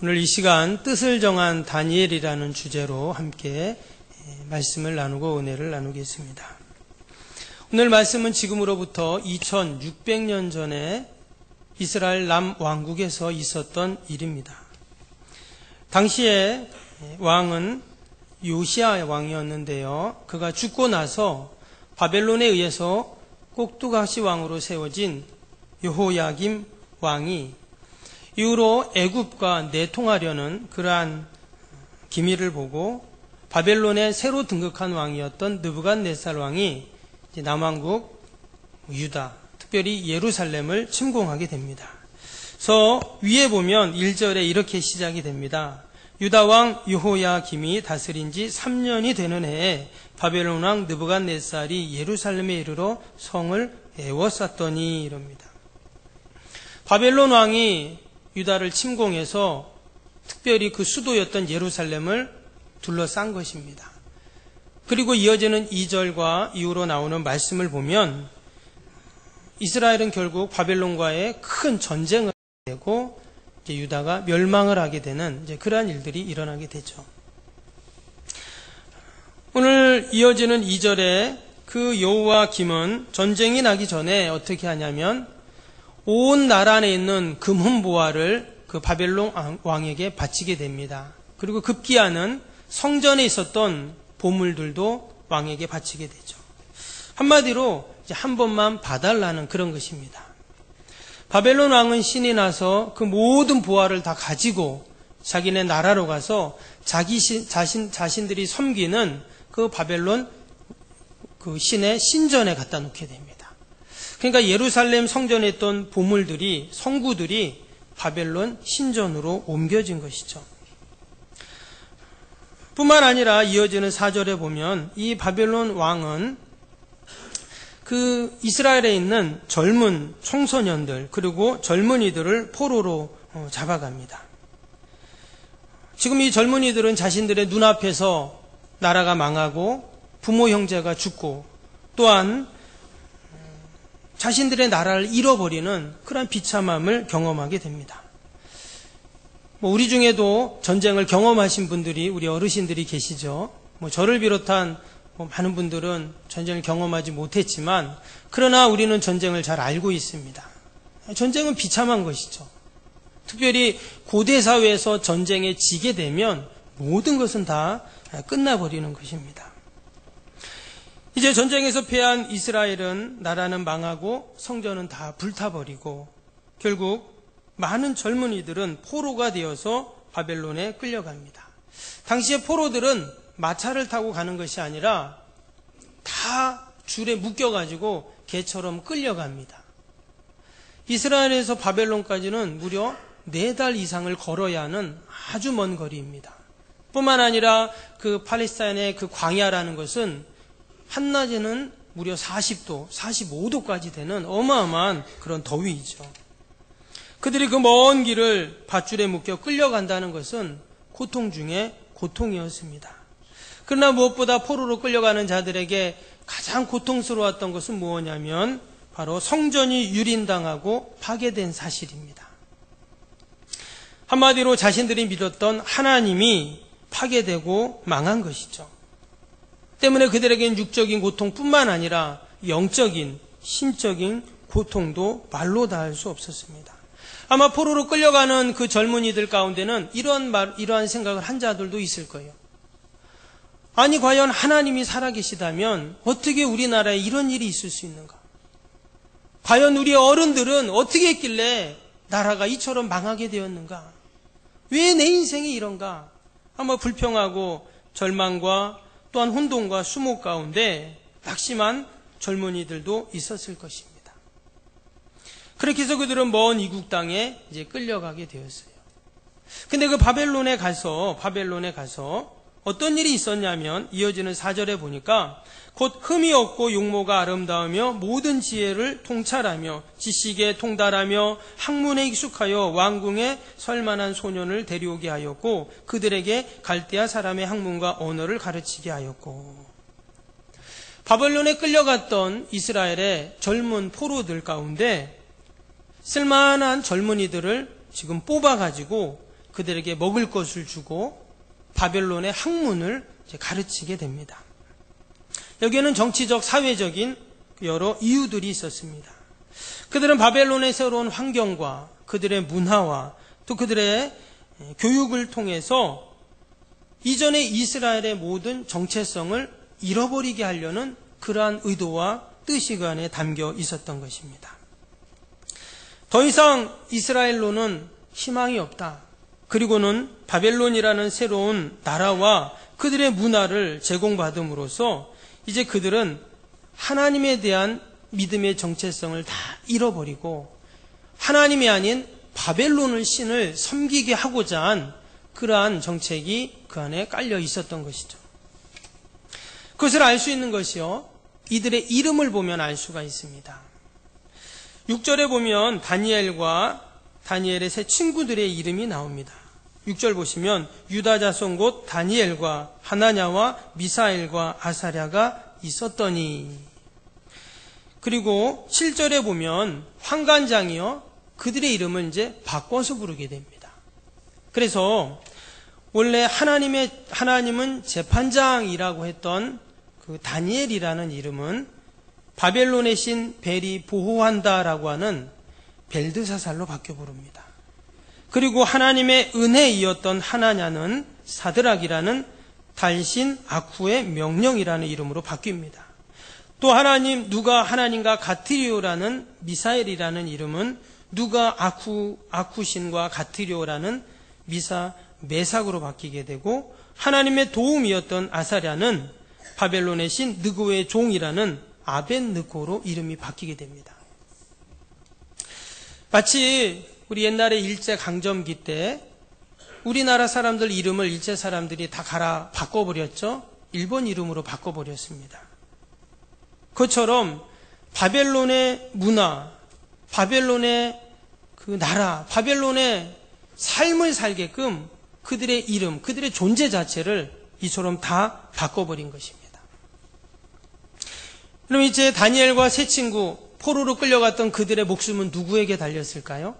오늘 이 시간 뜻을 정한 다니엘이라는 주제로 함께 말씀을 나누고 은혜를 나누겠습니다. 오늘 말씀은 지금으로부터 2600년 전에 이스라엘 남왕국에서 있었던 일입니다. 당시에 왕은 요시야 왕이었는데요. 그가 죽고 나서 바벨론에 의해서 꼭두각시 왕으로 세워진 여호야김 왕이 이후로 애굽과 내통하려는 그러한 기미를 보고 바벨론에 새로 등극한 왕이었던 느부갓네살 왕이 남왕국 유다, 특별히 예루살렘을 침공하게 됩니다. 그래서 위에 보면 1절에 이렇게 시작이 됩니다. 유다 왕 여호야김이 다스린 지 3년이 되는 해에 바벨론 왕 느부갓네살이 예루살렘에 이르러 성을 에워쌌더니 이럽니다. 바벨론 왕이 유다를 침공해서 특별히 그 수도였던 예루살렘을 둘러싼 것입니다. 그리고 이어지는 2절과 이후로 나오는 말씀을 보면 이스라엘은 결국 바벨론과의 큰 전쟁을 하게 되고 이제 유다가 멸망을 하게 되는 이제 그러한 일들이 일어나게 되죠. 오늘 이어지는 2절에 그 여호야김은 전쟁이 나기 전에 어떻게 하냐면 온 나라 안에 있는 금은보화를 그 바벨론 왕에게 바치게 됩니다. 그리고 급기야는 성전에 있었던 보물들도 왕에게 바치게 되죠. 한마디로 이제 한 번만 봐달라는 그런 것입니다. 바벨론 왕은 신이 나서 그 모든 보화를 다 가지고 자기네 나라로 가서 자신들이 섬기는 그 바벨론 그 신의 신전에 갖다 놓게 됩니다. 그러니까 예루살렘 성전에 있던 보물들이, 성구들이 바벨론 신전으로 옮겨진 것이죠. 뿐만 아니라 이어지는 4절에 보면 이 바벨론 왕은 그 이스라엘에 있는 젊은 청소년들 그리고 젊은이들을 포로로 잡아갑니다. 지금 이 젊은이들은 자신들의 눈앞에서 나라가 망하고 부모 형제가 죽고 또한 자신들의 나라를 잃어버리는 그런 비참함을 경험하게 됩니다. 우리 중에도 전쟁을 경험하신 분들이 우리 어르신들이 계시죠. 저를 비롯한 많은 분들은 전쟁을 경험하지 못했지만 그러나 우리는 전쟁을 잘 알고 있습니다. 전쟁은 비참한 것이죠. 특별히 고대 사회에서 전쟁에 지게 되면 모든 것은 다 끝나버리는 것입니다. 이제 전쟁에서 패한 이스라엘은 나라는 망하고 성전은 다 불타버리고 결국 많은 젊은이들은 포로가 되어서 바벨론에 끌려갑니다. 당시에 포로들은 마차를 타고 가는 것이 아니라 다 줄에 묶여가지고 개처럼 끌려갑니다. 이스라엘에서 바벨론까지는 무려 4달 이상을 걸어야 하는 아주 먼 거리입니다. 뿐만 아니라 그 팔레스타인의 그 광야라는 것은 한낮에는 무려 40도, 45도까지 되는 어마어마한 그런 더위이죠. 그들이 그 먼 길을 밧줄에 묶여 끌려간다는 것은 고통 중에 고통이었습니다. 그러나 무엇보다 포로로 끌려가는 자들에게 가장 고통스러웠던 것은 무엇이냐면 바로 성전이 유린당하고 파괴된 사실입니다. 한마디로 자신들이 믿었던 하나님이 파괴되고 망한 것이죠. 때문에 그들에게는 육적인 고통뿐만 아니라 영적인, 심적인 고통도 말로 다 할 수 없었습니다. 아마 포로로 끌려가는 그 젊은이들 가운데는 이러한 생각을 한 자들도 있을 거예요. 아니 과연 하나님이 살아계시다면 어떻게 우리나라에 이런 일이 있을 수 있는가? 과연 우리 어른들은 어떻게 했길래 나라가 이처럼 망하게 되었는가? 왜 내 인생이 이런가? 아마 불평하고 절망과 또한 혼돈과 수모 가운데 낙심한 젊은이들도 있었을 것입니다. 그렇게 해서 그들은 먼 이국 땅에 이제 끌려가게 되었어요. 근데 그 바벨론에 가서 어떤 일이 있었냐면 이어지는 4절에 보니까 곧 흠이 없고 용모가 아름다우며 모든 지혜를 통찰하며 지식에 통달하며 학문에 익숙하여 왕궁에 설만한 소년을 데려오게 하였고 그들에게 갈대아 사람의 학문과 언어를 가르치게 하였고. 바벨론에 끌려갔던 이스라엘의 젊은 포로들 가운데 쓸만한 젊은이들을 지금 뽑아가지고 그들에게 먹을 것을 주고 바벨론의 학문을 가르치게 됩니다. 여기에는 정치적, 사회적인 여러 이유들이 있었습니다. 그들은 바벨론의 새로운 환경과 그들의 문화와 또 그들의 교육을 통해서 이전의 이스라엘의 모든 정체성을 잃어버리게 하려는 그러한 의도와 뜻이 그 안에 담겨 있었던 것입니다. 더 이상 이스라엘로는 희망이 없다. 그리고는 바벨론이라는 새로운 나라와 그들의 문화를 제공받음으로써 이제 그들은 하나님에 대한 믿음의 정체성을 다 잃어버리고 하나님이 아닌 바벨론을 신을 섬기게 하고자 한 그러한 정책이 그 안에 깔려 있었던 것이죠. 그것을 알 수 있는 것이요, 이들의 이름을 보면 알 수가 있습니다. 6절에 보면 다니엘의 세 친구들의 이름이 나옵니다. 6절 보시면 유다 자손 곧 다니엘과 하나냐와 미사엘과 아사랴가 있었더니, 그리고 7절에 보면 환관장이요, 그들의 이름을 이제 바꿔서 부르게 됩니다. 그래서 원래 하나님은 재판장이라고 했던 그 다니엘이라는 이름은 바벨론의 신 벨이 보호한다라고 하는 벨드사살로 바뀌어 부릅니다. 그리고 하나님의 은혜이었던 하나냐는 사드락이라는 달신 아쿠의 명령이라는 이름으로 바뀝니다. 또 누가 하나님과 같으리오라는 미사엘이라는 이름은 누가 아쿠신과 같으리오라는 메삭으로 바뀌게 되고, 하나님의 도움이었던 아사랴는 바벨론의 신 느고의 종이라는 아벤느고로 이름이 바뀌게 됩니다. 마치 우리 옛날에 일제강점기 때 우리나라 사람들 이름을 일제 사람들이 다 바꿔버렸죠. 일본 이름으로 바꿔버렸습니다. 그것처럼 바벨론의 문화, 바벨론의 그 나라, 바벨론의 삶을 살게끔 그들의 이름, 그들의 존재 자체를 이처럼 다 바꿔버린 것입니다. 그럼 이제 다니엘과 세 친구, 포로로 끌려갔던 그들의 목숨은 누구에게 달렸을까요?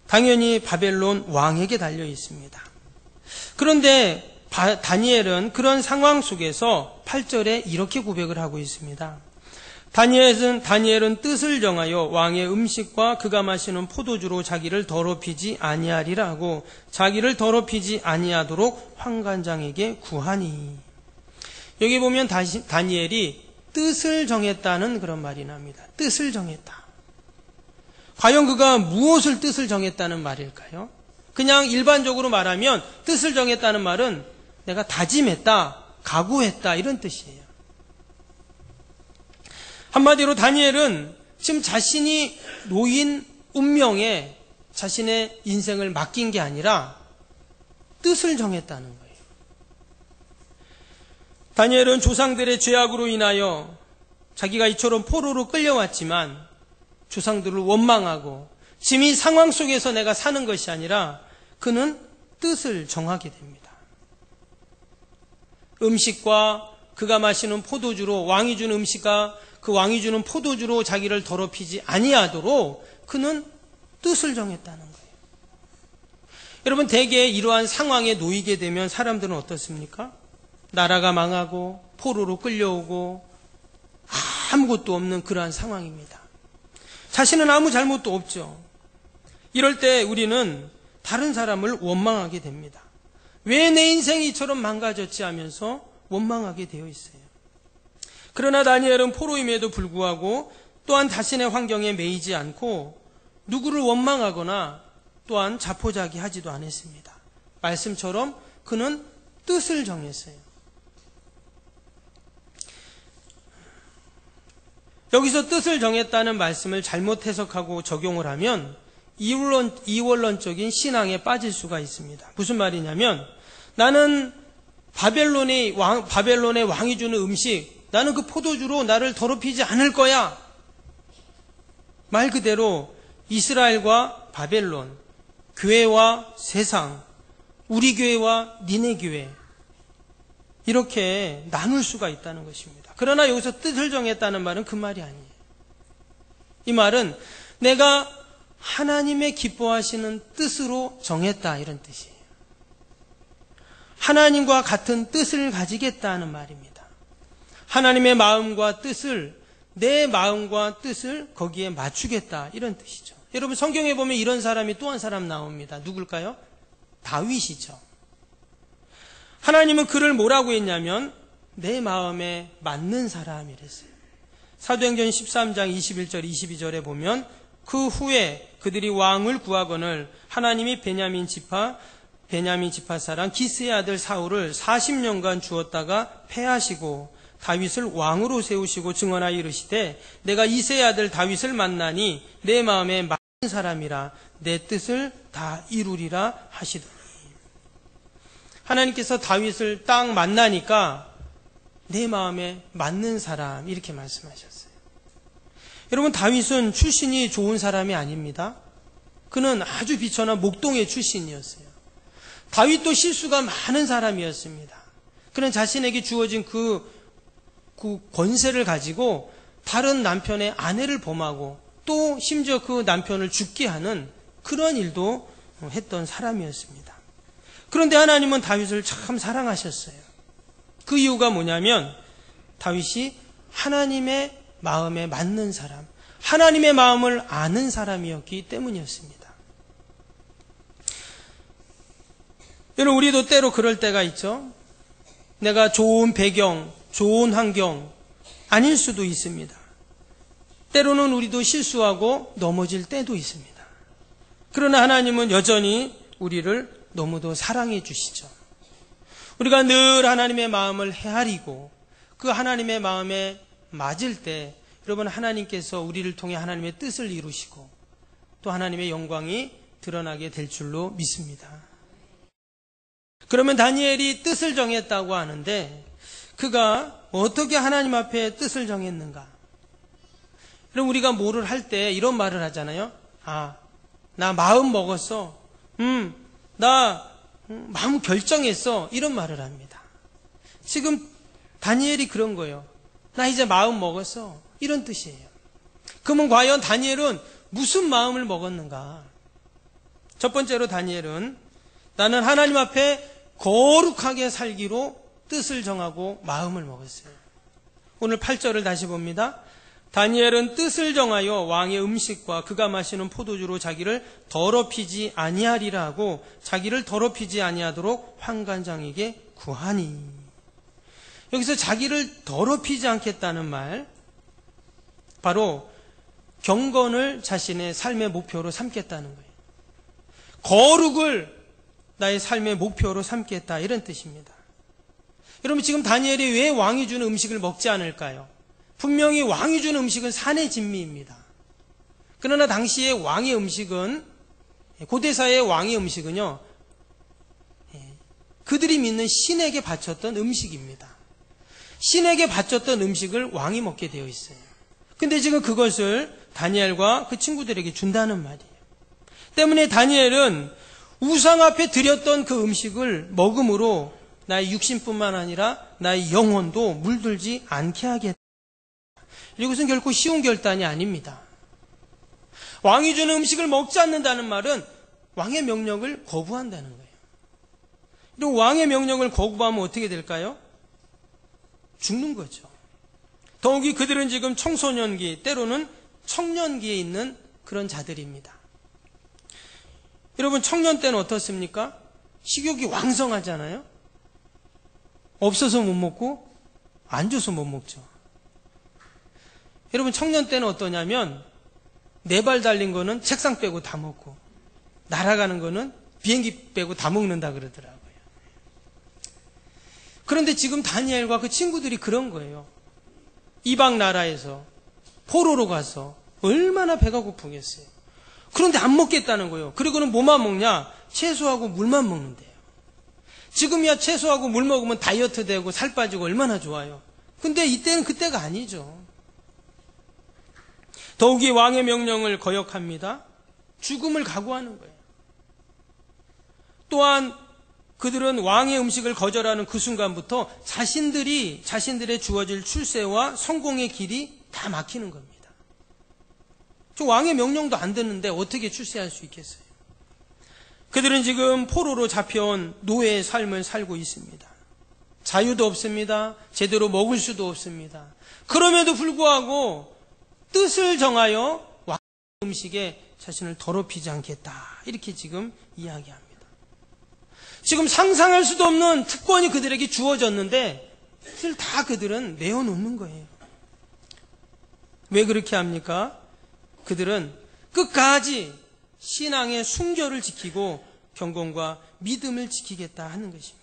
당연히 바벨론 왕에게 달려 있습니다. 그런데 다니엘은 그런 상황 속에서 8절에 이렇게 고백을 하고 있습니다. 다니엘은 뜻을 정하여 왕의 음식과 그가 마시는 포도주로 자기를 더럽히지 아니하리라 하고 자기를 더럽히지 아니하도록 환관장에게 구하니. 여기 보면 다니엘이 뜻을 정했다는 그런 말이 납니다. 뜻을 정했다. 과연 그가 무엇을 뜻을 정했다는 말일까요? 그냥 일반적으로 말하면 뜻을 정했다는 말은 내가 다짐했다, 각오했다, 이런 뜻이에요. 한마디로 다니엘은 지금 자신이 놓인 운명에 자신의 인생을 맡긴 게 아니라 뜻을 정했다는 거예요. 다니엘은 조상들의 죄악으로 인하여 자기가 이처럼 포로로 끌려왔지만 조상들을 원망하고 지금 이 상황 속에서 내가 사는 것이 아니라 그는 뜻을 정하게 됩니다. 음식과 그가 마시는 포도주로, 왕이 주는 음식과 그 왕이 주는 포도주로 자기를 더럽히지 아니하도록 그는 뜻을 정했다는 거예요. 여러분, 대개 이러한 상황에 놓이게 되면 사람들은 어떻습니까? 나라가 망하고 포로로 끌려오고 아무것도 없는 그러한 상황입니다. 자신은 아무 잘못도 없죠. 이럴 때 우리는 다른 사람을 원망하게 됩니다. 왜 내 인생이 이처럼 망가졌지 하면서 원망하게 되어 있어요. 그러나 다니엘은 포로임에도 불구하고 또한 자신의 환경에 매이지 않고 누구를 원망하거나 또한 자포자기하지도 않았습니다. 말씀처럼 그는 뜻을 정했어요. 여기서 뜻을 정했다는 말씀을 잘못 해석하고 적용을 하면 이원론적인 신앙에 빠질 수가 있습니다. 무슨 말이냐면, 나는 바벨론의 왕이 주는 음식, 나는 그 포도주로 나를 더럽히지 않을 거야. 말 그대로 이스라엘과 바벨론, 교회와 세상, 우리 교회와 니네 교회, 이렇게 나눌 수가 있다는 것입니다. 그러나 여기서 뜻을 정했다는 말은 그 말이 아니에요. 이 말은 내가 하나님의 기뻐하시는 뜻으로 정했다, 이런 뜻이에요. 하나님과 같은 뜻을 가지겠다는 말입니다. 하나님의 마음과 뜻을, 내 마음과 뜻을 거기에 맞추겠다, 이런 뜻이죠. 여러분, 성경에 보면 이런 사람이 또 한 사람 나옵니다. 누굴까요? 다윗이죠. 하나님은 그를 뭐라고 했냐면 내 마음에 맞는 사람이랬어요. 사도행전 13장 21절 22절에 보면 그 후에 그들이 왕을 구하거늘 하나님이 베냐민 지파 사람 기스의 아들 사울을 40년간 주었다가 패하시고 다윗을 왕으로 세우시고 증언하여 이르시되 내가 이새의 아들 다윗을 만나니 내 마음에 맞는 사람이라 내 뜻을 다 이루리라 하시더니, 하나님께서 다윗을 딱 만나니까 내 마음에 맞는 사람, 이렇게 말씀하셨어요. 여러분, 다윗은 출신이 좋은 사람이 아닙니다. 그는 아주 비천한 목동의 출신이었어요. 다윗도 실수가 많은 사람이었습니다. 그는 자신에게 주어진 그 권세를 가지고 다른 남편의 아내를 범하고 또 심지어 그 남편을 죽게 하는 그런 일도 했던 사람이었습니다. 그런데 하나님은 다윗을 참 사랑하셨어요. 그 이유가 뭐냐면 다윗이 하나님의 마음에 맞는 사람, 하나님의 마음을 아는 사람이었기 때문이었습니다. 여러분, 우리도 때로 그럴 때가 있죠. 내가 좋은 배경, 좋은 환경 아닐 수도 있습니다. 때로는 우리도 실수하고 넘어질 때도 있습니다. 그러나 하나님은 여전히 우리를 너무도 사랑해 주시죠. 우리가 늘 하나님의 마음을 헤아리고 그 하나님의 마음에 맞을 때 여러분, 하나님께서 우리를 통해 하나님의 뜻을 이루시고 또 하나님의 영광이 드러나게 될 줄로 믿습니다. 그러면 다니엘이 뜻을 정했다고 하는데 그가 어떻게 하나님 앞에 뜻을 정했는가? 그럼 우리가 뭐를 할 때 이런 말을 하잖아요. 나 마음 먹었어. 나 마음 결정했어. 이런 말을 합니다. 지금 다니엘이 그런 거예요. 나 이제 마음 먹었어. 이런 뜻이에요. 그러면 과연 다니엘은 무슨 마음을 먹었는가? 첫 번째로 다니엘은 나는 하나님 앞에 거룩하게 살기로 뜻을 정하고 마음을 먹었어요. 오늘 8절을 다시 봅니다. 다니엘은 뜻을 정하여 왕의 음식과 그가 마시는 포도주로 자기를 더럽히지 아니하리라 하고 자기를 더럽히지 아니하도록 환관장에게 구하니. 여기서 자기를 더럽히지 않겠다는 말, 바로 경건을 자신의 삶의 목표로 삼겠다는 거예요. 거룩을 나의 삶의 목표로 삼겠다, 이런 뜻입니다. 여러분, 지금 다니엘이 왜 왕이 주는 음식을 먹지 않을까요? 분명히 왕이 주는 음식은 산의 진미입니다. 그러나 당시의 왕의 음식은, 고대사의 왕의 음식은요, 그들이 믿는 신에게 바쳤던 음식입니다. 신에게 바쳤던 음식을 왕이 먹게 되어 있어요. 근데 지금 그것을 다니엘과 그 친구들에게 준다는 말이에요. 때문에 다니엘은 우상 앞에 드렸던 그 음식을 먹음으로 나의 육신뿐만 아니라 나의 영혼도 물들지 않게 하겠다. 이것은 결코 쉬운 결단이 아닙니다. 왕이 주는 음식을 먹지 않는다는 말은 왕의 명령을 거부한다는 거예요. 그리고 왕의 명령을 거부하면 어떻게 될까요? 죽는 거죠. 더욱이 그들은 지금 청소년기, 때로는 청년기에 있는 그런 자들입니다. 여러분, 청년 때는 어떻습니까? 식욕이 왕성하잖아요. 없어서 못 먹고 안 줘서 못 먹죠. 여러분, 청년 때는 어떠냐면 4발 달린 거는 책상 빼고 다 먹고 날아가는 거는 비행기 빼고 다 먹는다 그러더라고요. 그런데 지금 다니엘과 그 친구들이 그런 거예요. 이방 나라에서 포로로 가서 얼마나 배가 고프겠어요. 그런데 안 먹겠다는 거예요. 그리고는 뭐만 먹냐? 채소하고 물만 먹는데요. 지금이야 채소하고 물 먹으면 다이어트 되고 살 빠지고 얼마나 좋아요. 근데 이때는 그때가 아니죠. 더욱이 왕의 명령을 거역합니다. 죽음을 각오하는 거예요. 또한 그들은 왕의 음식을 거절하는 그 순간부터 자신들의 주어질 출세와 성공의 길이 다 막히는 겁니다. 저 왕의 명령도 안 듣는데 어떻게 출세할 수 있겠어요? 그들은 지금 포로로 잡혀온 노예의 삶을 살고 있습니다. 자유도 없습니다. 제대로 먹을 수도 없습니다. 그럼에도 불구하고 뜻을 정하여 왕의 음식에 자신을 더럽히지 않겠다. 이렇게 지금 이야기합니다. 지금 상상할 수도 없는 특권이 그들에게 주어졌는데 그걸 다 그들은 내어놓는 거예요. 왜 그렇게 합니까? 그들은 끝까지 신앙의 순결을 지키고 경건과 믿음을 지키겠다 하는 것입니다.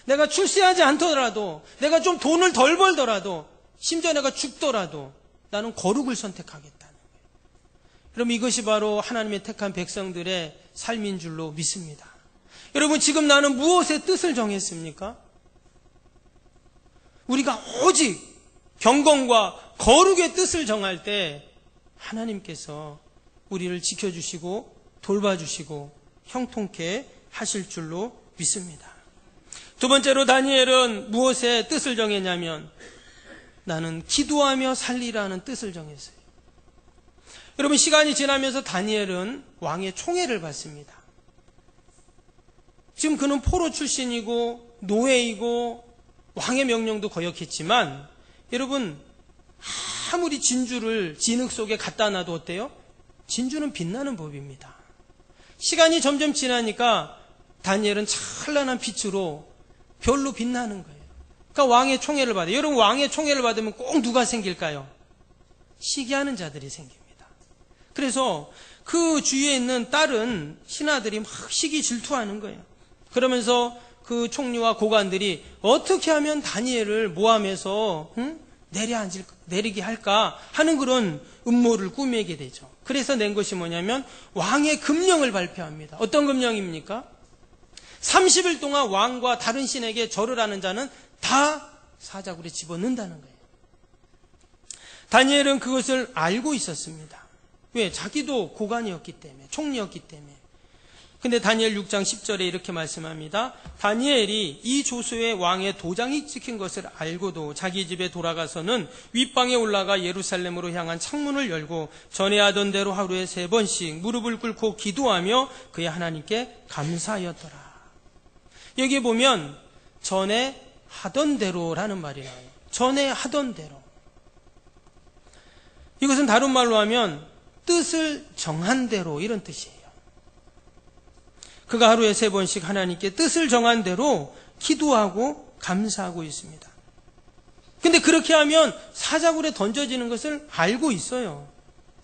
내가 출세하지 않더라도, 내가 좀 돈을 덜 벌더라도, 심지어 내가 죽더라도 나는 거룩을 선택하겠다는 거예요. 여러분, 이것이 바로 하나님의 택한 백성들의 삶인 줄로 믿습니다. 여러분, 지금 나는 무엇의 뜻을 정했습니까? 우리가 오직 경건과 거룩의 뜻을 정할 때 하나님께서 우리를 지켜주시고 돌봐주시고 형통케 하실 줄로 믿습니다. 두 번째로 다니엘은 무엇의 뜻을 정했냐면 나는 기도하며 살리라는 뜻을 정했어요. 여러분, 시간이 지나면서 다니엘은 왕의 총애를 받습니다. 지금 그는 포로 출신이고 노예이고 왕의 명령도 거역했지만 여러분, 아무리 진주를 진흙 속에 갖다 놔도 어때요? 진주는 빛나는 법입니다. 시간이 점점 지나니까 다니엘은 찬란한 빛으로 별로 빛나는 거예요. 그러니까 왕의 총애를 받아요. 여러분, 왕의 총애를 받으면 꼭 누가 생길까요? 시기하는 자들이 생깁니다. 그래서 그 주위에 있는 다른 신하들이 막 시기 질투하는 거예요. 그러면서 그 총리와 고관들이 어떻게 하면 다니엘을 모함해서 내리게 할까 하는 그런 음모를 꾸미게 되죠. 그래서 낸 것이 뭐냐면 왕의 금령을 발표합니다. 어떤 금령입니까? 30일 동안 왕과 다른 신에게 절을 하는 자는 다 사자굴에 집어넣는다는 거예요. 다니엘은 그것을 알고 있었습니다. 왜? 자기도 고관이었기 때문에, 총리였기 때문에. 근데 다니엘 6장 10절에 이렇게 말씀합니다. 다니엘이 이 조수의 왕의 도장이 찍힌 것을 알고도 자기 집에 돌아가서는 윗방에 올라가 예루살렘으로 향한 창문을 열고 전에 하던 대로 하루에 3번씩 무릎을 꿇고 기도하며 그의 하나님께 감사하였더라. 여기 보면 전에 하던 대로라는 말이 나와요. 전에 하던 대로. 이것은 다른 말로 하면 뜻을 정한 대로 이런 뜻이에요. 그가 하루에 3번씩 하나님께 뜻을 정한 대로 기도하고 감사하고 있습니다. 근데 그렇게 하면 사자굴에 던져지는 것을 알고 있어요.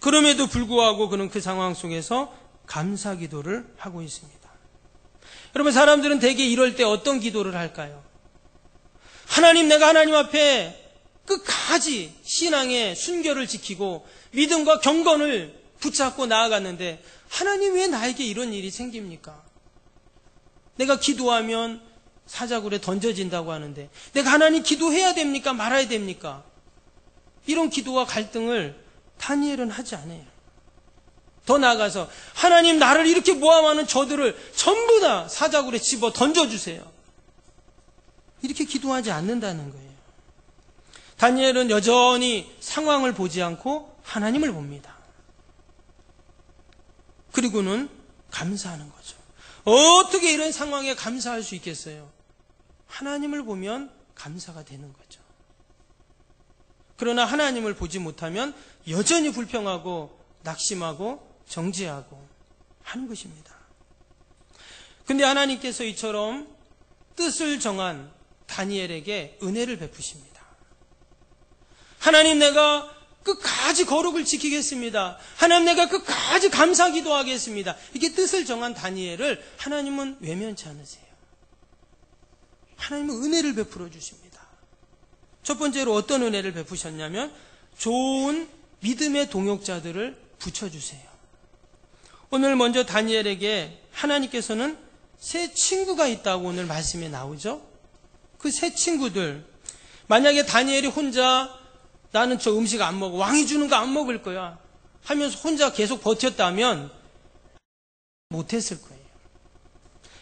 그럼에도 불구하고 그는 그 상황 속에서 감사 기도를 하고 있습니다. 여러분, 사람들은 대개 이럴 때 어떤 기도를 할까요? 하나님, 내가 하나님 앞에 끝까지 신앙의 순결을 지키고 믿음과 경건을 붙잡고 나아갔는데 하나님, 왜 나에게 이런 일이 생깁니까? 내가 기도하면 사자굴에 던져진다고 하는데 내가 하나님 기도해야 됩니까? 말아야 됩니까? 이런 기도와 갈등을 다니엘은 하지 않아요. 더 나아가서 하나님, 나를 이렇게 모함하는 저들을 전부 다 사자굴에 집어 던져주세요. 이렇게 기도하지 않는다는 거예요. 다니엘은 여전히 상황을 보지 않고 하나님을 봅니다. 그리고는 감사하는 거죠. 어떻게 이런 상황에 감사할 수 있겠어요? 하나님을 보면 감사가 되는 거죠. 그러나 하나님을 보지 못하면 여전히 불평하고 낙심하고 정죄하고 하는 것입니다. 근데 하나님께서 이처럼 뜻을 정한 다니엘에게 은혜를 베푸십니다. 하나님, 내가 끝까지 거룩을 지키겠습니다. 하나님, 내가 끝까지 감사 기도하겠습니다. 이게 뜻을 정한 다니엘을 하나님은 외면치 않으세요. 하나님은 은혜를 베풀어 주십니다. 첫 번째로 어떤 은혜를 베푸셨냐면 좋은 믿음의 동역자들을 붙여주세요. 오늘 먼저 다니엘에게 하나님께서는 새 친구가 있다고 오늘 말씀에 나오죠. 그 새 친구들, 만약에 다니엘이 혼자 나는 저 음식 안 먹어, 왕이 주는 거 안 먹을 거야 하면서 혼자 계속 버텼다면 못했을 거예요.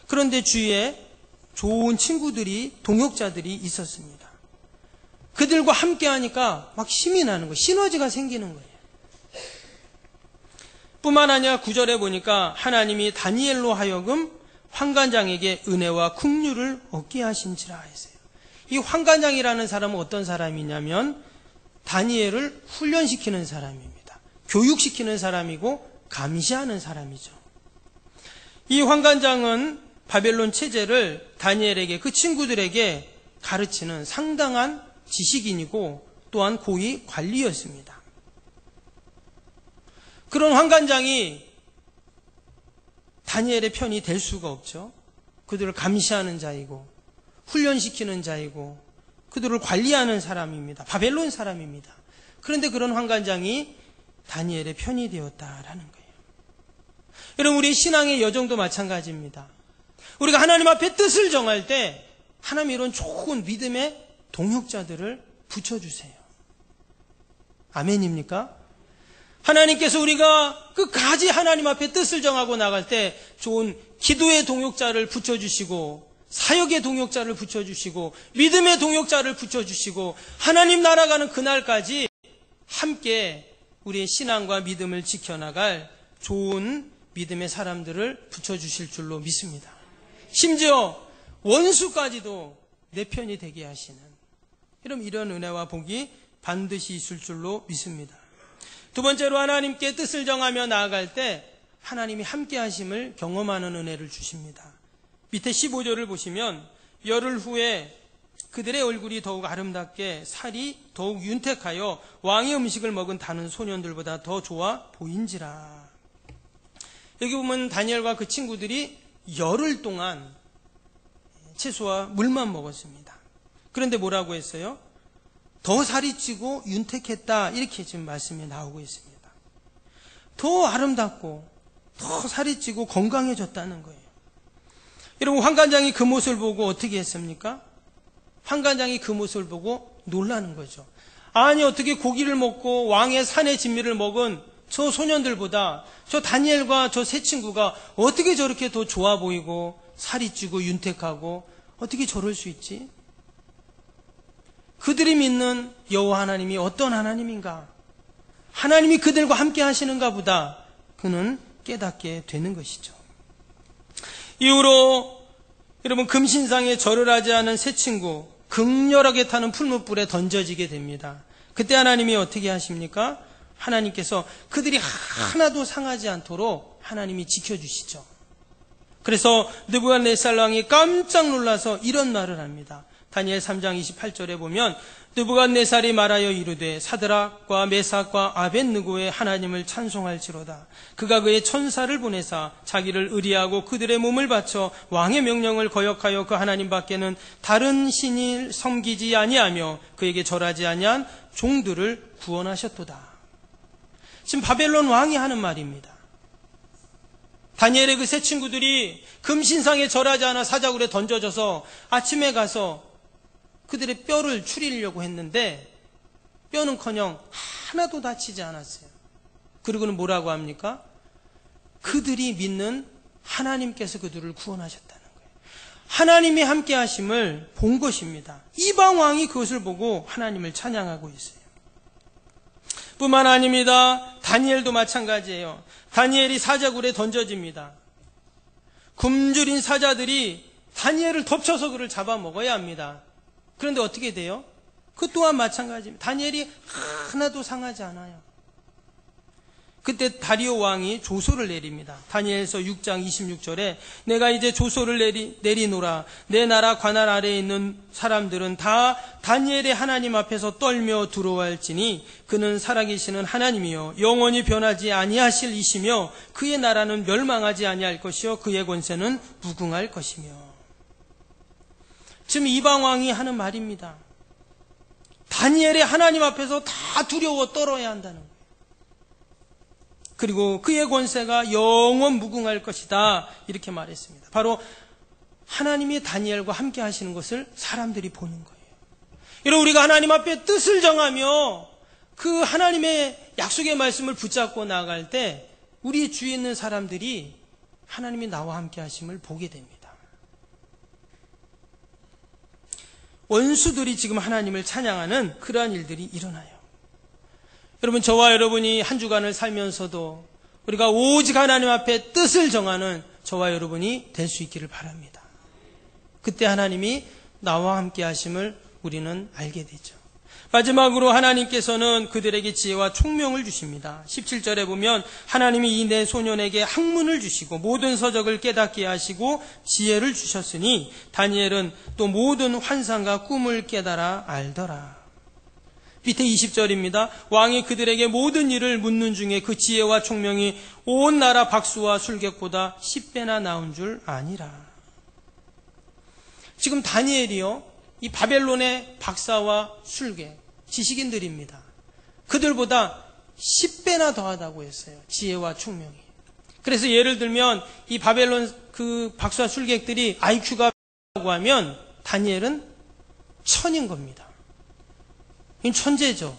그런데 주위에 좋은 친구들이, 동역자들이 있었습니다. 그들과 함께 하니까 막 힘이 나는 거예요. 시너지가 생기는 거예요. 뿐만 아니라 9절에 보니까 하나님이 다니엘로 하여금 환관장에게 은혜와 긍휼을 얻게 하신지라 했어요. 이 환관장이라는 사람은 어떤 사람이냐면 다니엘을 훈련시키는 사람입니다. 교육시키는 사람이고 감시하는 사람이죠. 이 환관장은 바벨론 체제를 다니엘에게, 그 친구들에게 가르치는 상당한 지식인이고 또한 고위 관리였습니다. 그런 환관장이 다니엘의 편이 될 수가 없죠. 그들을 감시하는 자이고 훈련시키는 자이고 그들을 관리하는 사람입니다. 바벨론 사람입니다. 그런데 그런 환관장이 다니엘의 편이 되었다라는 거예요. 여러분, 우리 신앙의 여정도 마찬가지입니다. 우리가 하나님 앞에 뜻을 정할 때 하나님 이런 좋은 믿음의 동역자들을 붙여주세요. 아멘입니까? 하나님께서 우리가 끝까지 하나님 앞에 뜻을 정하고 나갈 때 좋은 기도의 동역자를 붙여주시고 사역의 동역자를 붙여주시고 믿음의 동역자를 붙여주시고 하나님 나아가는 그날까지 함께 우리의 신앙과 믿음을 지켜나갈 좋은 믿음의 사람들을 붙여주실 줄로 믿습니다. 심지어 원수까지도 내 편이 되게 하시는 이런 은혜와 복이 반드시 있을 줄로 믿습니다. 두 번째로 하나님께 뜻을 정하며 나아갈 때 하나님이 함께 하심을 경험하는 은혜를 주십니다. 밑에 15절을 보시면 열흘 후에 그들의 얼굴이 더욱 아름답게 살이 더욱 윤택하여 왕의 음식을 먹은 다른 소년들보다 더 좋아 보인지라. 여기 보면 다니엘과 그 친구들이 열흘 동안 채소와 물만 먹었습니다. 그런데 뭐라고 했어요? 더 살이 찌고 윤택했다, 이렇게 지금 말씀이 나오고 있습니다. 더 아름답고 더 살이 찌고 건강해졌다는 거예요. 여러분, 환관장이 그 모습을 보고 어떻게 했습니까? 환관장이 그 모습을 보고 놀라는 거죠. 아니, 어떻게 고기를 먹고 왕의 산의 진미를 먹은 저 소년들보다 저 다니엘과 저 세 친구가 어떻게 저렇게 더 좋아 보이고 살이 찌고 윤택하고 어떻게 저럴 수 있지? 그들이 믿는 여호와 하나님이 어떤 하나님인가? 하나님이 그들과 함께 하시는가 보다 그는 깨닫게 되는 것이죠. 이후로 여러분, 금신상에 절을 하지 않은 세 친구 극렬하게 타는 풀무불에 던져지게 됩니다. 그때 하나님이 어떻게 하십니까? 하나님께서 그들이 하나도 상하지 않도록 하나님이 지켜주시죠. 그래서 느부갓네살 왕이 깜짝 놀라서 이런 말을 합니다. 다니엘 3장 28절에 보면 느부갓네살이 말하여 이르되 사드락과 메삭과 아벳느고의 하나님을 찬송할지로다. 그가 그의 천사를 보내사 자기를 의리하고 그들의 몸을 바쳐 왕의 명령을 거역하여 그 하나님 밖에는 다른 신을 섬기지 아니하며 그에게 절하지 아니한 종들을 구원하셨도다. 지금 바벨론 왕이 하는 말입니다. 다니엘의 그 세 친구들이 금신상에 절하지 않아 사자굴에 던져져서 아침에 가서 그들의 뼈를 추리려고 했는데 뼈는커녕 하나도 다치지 않았어요. 그리고는 뭐라고 합니까? 그들이 믿는 하나님께서 그들을 구원하셨다는 거예요. 하나님이 함께 하심을 본 것입니다. 이방 왕이 그것을 보고 하나님을 찬양하고 있어요. 뿐만 아닙니다. 다니엘도 마찬가지예요. 다니엘이 사자굴에 던져집니다. 굶주린 사자들이 다니엘을 덮쳐서 그를 잡아먹어야 합니다. 그런데 어떻게 돼요? 그 또한 마찬가지입니다. 다니엘이 하나도 상하지 않아요. 그때 다리오 왕이 조소를 내립니다. 다니엘서 6장 26절에 내가 이제 조소를 내리노라. 내 나라 관할 아래에 있는 사람들은 다 다니엘의 하나님 앞에서 떨며 두려워할지니 그는 살아계시는 하나님이요 영원히 변하지 아니하실 이시며 그의 나라는 멸망하지 아니할 것이요 그의 권세는 무궁할 것이며. 지금 이방 왕이 하는 말입니다. 다니엘의 하나님 앞에서 다 두려워 떨어야 한다는 거예요. 그리고 그의 권세가 영원 무궁할 것이다, 이렇게 말했습니다. 바로 하나님이 다니엘과 함께 하시는 것을 사람들이 보는 거예요. 여러분, 우리가 하나님 앞에 뜻을 정하며 그 하나님의 약속의 말씀을 붙잡고 나아갈 때 우리 주위에 있는 사람들이 하나님이 나와 함께 하심을 보게 됩니다. 원수들이 지금 하나님을 찬양하는 그러한 일들이 일어나요. 여러분, 저와 여러분이 한 주간을 살면서도 우리가 오직 하나님 앞에 뜻을 정하는 저와 여러분이 될 수 있기를 바랍니다. 그때 하나님이 나와 함께 하심을 우리는 알게 되죠. 마지막으로 하나님께서는 그들에게 지혜와 총명을 주십니다. 17절에 보면 하나님이 이 네 소년에게 학문을 주시고 모든 서적을 깨닫게 하시고 지혜를 주셨으니 다니엘은 또 모든 환상과 꿈을 깨달아 알더라. 밑에 20절입니다. 왕이 그들에게 모든 일을 묻는 중에 그 지혜와 총명이 온 나라 박수와 술객보다 10배나 나온 줄 아니라. 지금 다니엘이요, 이 바벨론의 박사와 술객, 지식인들입니다. 그들보다 10배나 더하다고 했어요. 지혜와 총명이. 그래서 예를 들면 이 바벨론 그 박사와 술객들이 IQ가 라고 하면 다니엘은 1000인 겁니다. 이건 천재죠.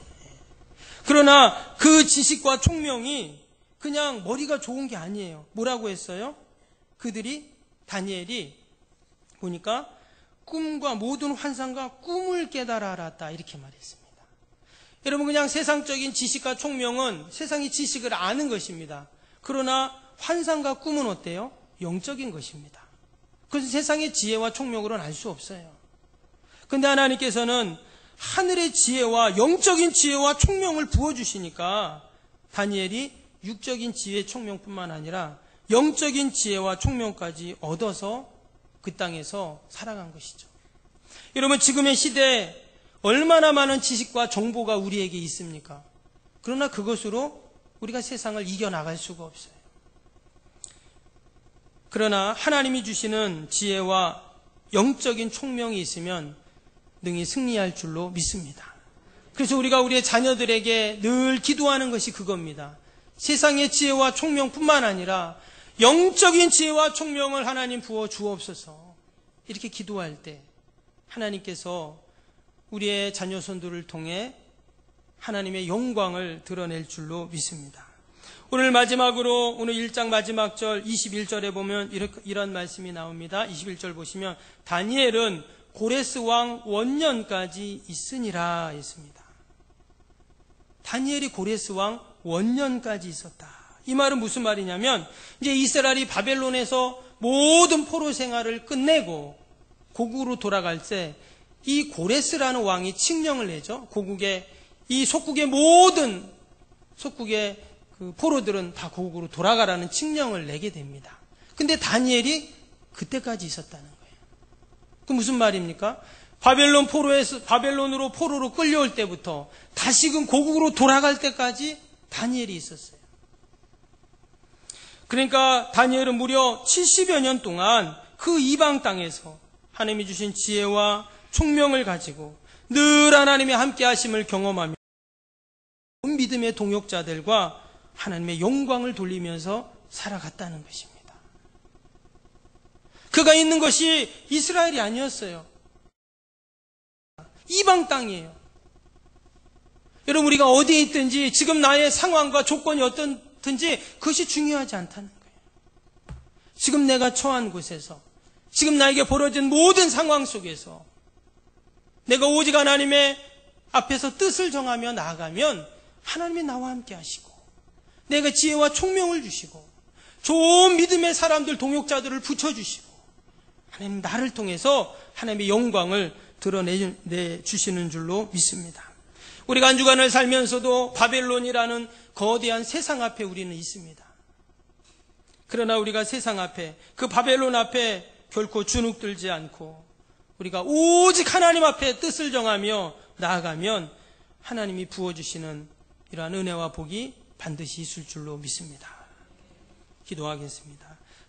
그러나 그 지식과 총명이 그냥 머리가 좋은 게 아니에요. 뭐라고 했어요? 다니엘이 보니까 꿈과 모든 환상과 꿈을 깨달아 알았다, 이렇게 말했습니다. 여러분, 그냥 세상적인 지식과 총명은 세상의 지식을 아는 것입니다. 그러나 환상과 꿈은 어때요? 영적인 것입니다. 그것은 세상의 지혜와 총명으로는 알 수 없어요. 그런데 하나님께서는 하늘의 지혜와 영적인 지혜와 총명을 부어주시니까 다니엘이 육적인 지혜 총명뿐만 아니라 영적인 지혜와 총명까지 얻어서 그 땅에서 살아간 것이죠. 여러분, 지금의 시대에 얼마나 많은 지식과 정보가 우리에게 있습니까? 그러나 그것으로 우리가 세상을 이겨나갈 수가 없어요. 그러나 하나님이 주시는 지혜와 영적인 총명이 있으면 능히 승리할 줄로 믿습니다. 그래서 우리가 우리의 자녀들에게 늘 기도하는 것이 그겁니다. 세상의 지혜와 총명뿐만 아니라 영적인 지혜와 총명을 하나님 부어 주옵소서. 이렇게 기도할 때 하나님께서 우리의 자녀손들을 통해 하나님의 영광을 드러낼 줄로 믿습니다. 오늘 마지막으로 오늘 1장 마지막 절 21절에 보면 이런 말씀이 나옵니다. 21절 보시면 다니엘은 고레스 왕 원년까지 있으니라 했습니다. 다니엘이 고레스 왕 원년까지 있었다. 이 말은 무슨 말이냐면 이제 이스라엘이 바벨론에서 모든 포로 생활을 끝내고 고국으로 돌아갈 때 이 고레스라는 왕이 칙령을 내죠. 고국의 이 속국의 모든 속국의 그 포로들은 다 고국으로 돌아가라는 칙령을 내게 됩니다. 근데 다니엘이 그때까지 있었다는 거예요. 그 무슨 말입니까? 바벨론으로 포로로 끌려올 때부터 다시금 고국으로 돌아갈 때까지 다니엘이 있었어요. 그러니까 다니엘은 무려 70여 년 동안 그 이방 땅에서 하나님이 주신 지혜와 총명을 가지고 늘 하나님의 함께 하심을 경험하며 믿음의 동역자들과 하나님의 영광을 돌리면서 살아갔다는 것입니다. 그가 있는 것이 이스라엘이 아니었어요. 이방 땅이에요. 여러분, 우리가 어디에 있든지 지금 나의 상황과 조건이 어떻든지 그것이 중요하지 않다는 거예요. 지금 내가 처한 곳에서, 지금 나에게 벌어진 모든 상황 속에서 내가 오직 하나님의 앞에서 뜻을 정하며 나아가면 하나님이 나와 함께 하시고 내가 지혜와 총명을 주시고 좋은 믿음의 사람들, 동역자들을 붙여주시고 하나님 나를 통해서 하나님의 영광을 드러내 주시는 줄로 믿습니다. 우리가 한 주간을 살면서도 바벨론이라는 거대한 세상 앞에 우리는 있습니다. 그러나 우리가 세상 앞에, 그 바벨론 앞에 결코 주눅들지 않고 우리가 오직 하나님 앞에 뜻을 정하며 나아가면 하나님이 부어주시는 이러한 은혜와 복이 반드시 있을 줄로 믿습니다. 기도하겠습니다.